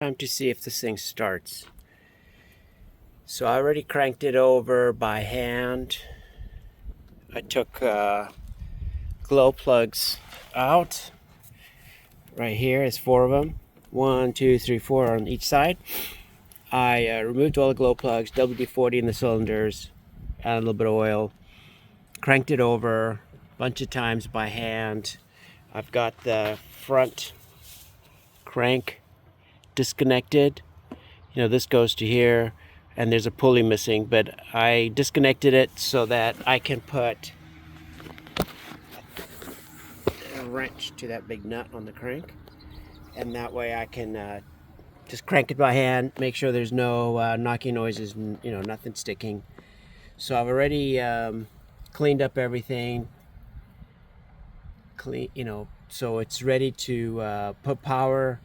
time to see if this thing starts. So I already cranked it over by hand. I took glow plugs out. Right here is 4 of them. 1, 2, 3, 4 on each side. I removed all the glow plugs, WD-40 in the cylinders, added a little bit of oil, cranked it over a bunch of times by hand. I've got the front crank disconnected. You know, this goes to here and there's a pulley missing, but I disconnected it so that I can put a wrench to that big nut on the crank, and that way I can just crank it by hand, make sure there's no knocking noises and, you know, nothing sticking. So I've already cleaned up everything, so it's ready to put power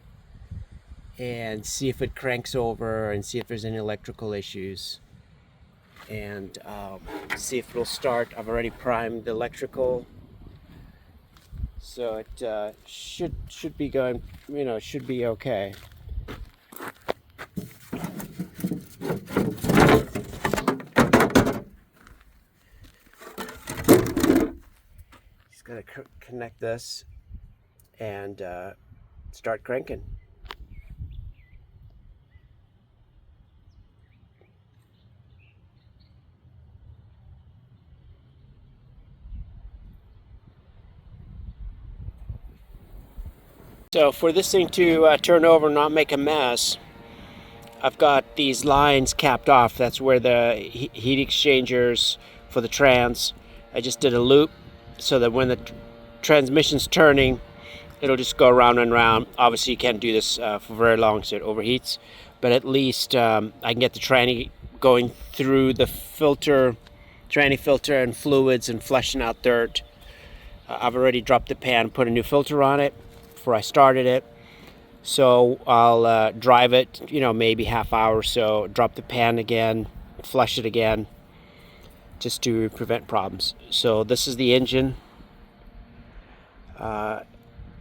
and see if it cranks over and see if there's any electrical issues, and see if it'll start. I've already primed the electrical, so it should be going, should be okay. Just gotta connect this and start cranking. So for this thing to turn over and not make a mess, I've got these lines capped off. That's where the heat exchangers for the trans. I just did a loop so that when the transmission's turning, it'll just go around and around. Obviously you can't do this for very long so it overheats, but at least I can get the tranny going through the tranny filter and fluids and flushing out dirt. I've already dropped the pan, put a new filter on it before I started it. So I'll drive it, maybe half hour or so, drop the pan again, flush it again, just to prevent problems. So this is the engine.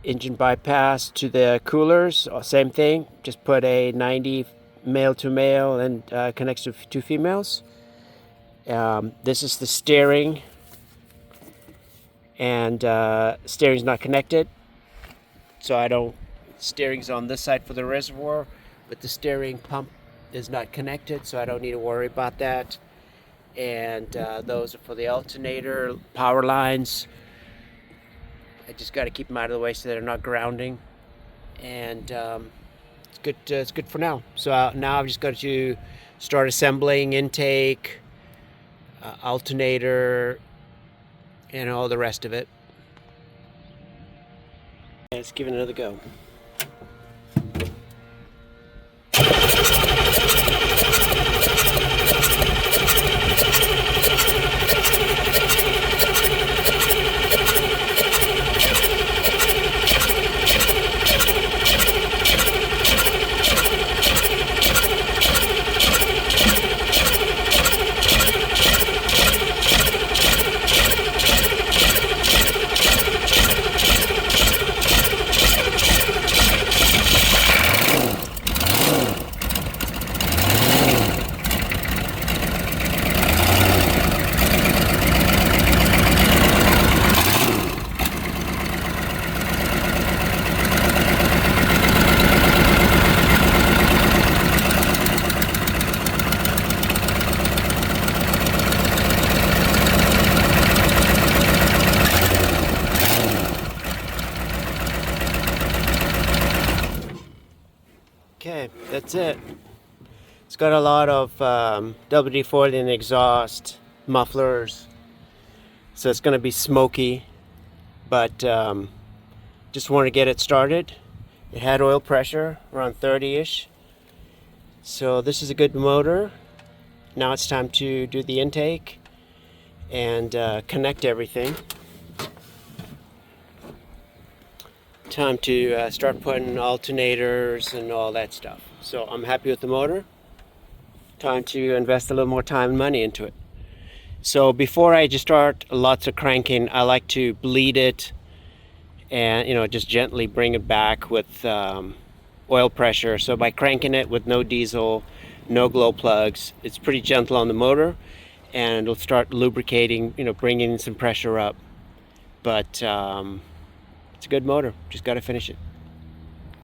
Engine bypass to the coolers, same thing. Just put a 90 male to male and connects to 2 females. This is the steering, and steering's not connected. So steering's on this side for the reservoir, but the steering pump is not connected, so I don't need to worry about that. And those are for the alternator power lines. I just got to keep them out of the way so they're not grounding. And it's good. It's good for now. So now I've just got to start assembling intake, alternator, and all the rest of it. Let's give it another go. Okay, that's it. It's got a lot of WD-40 in the exhaust, mufflers, so it's going to be smoky, but just want to get it started. It had oil pressure around 30-ish, so this is a good motor. Now it's time to do the intake and connect everything. Time to start putting alternators and all that stuff. So I'm happy with the motor. Time to invest a little more time and money into it. So before I just start lots of cranking, I like to bleed it and just gently bring it back with oil pressure. So by cranking it with no diesel, no glow plugs, it's pretty gentle on the motor, and it'll start lubricating, bringing some pressure up. But it's a good motor. Just got to finish it.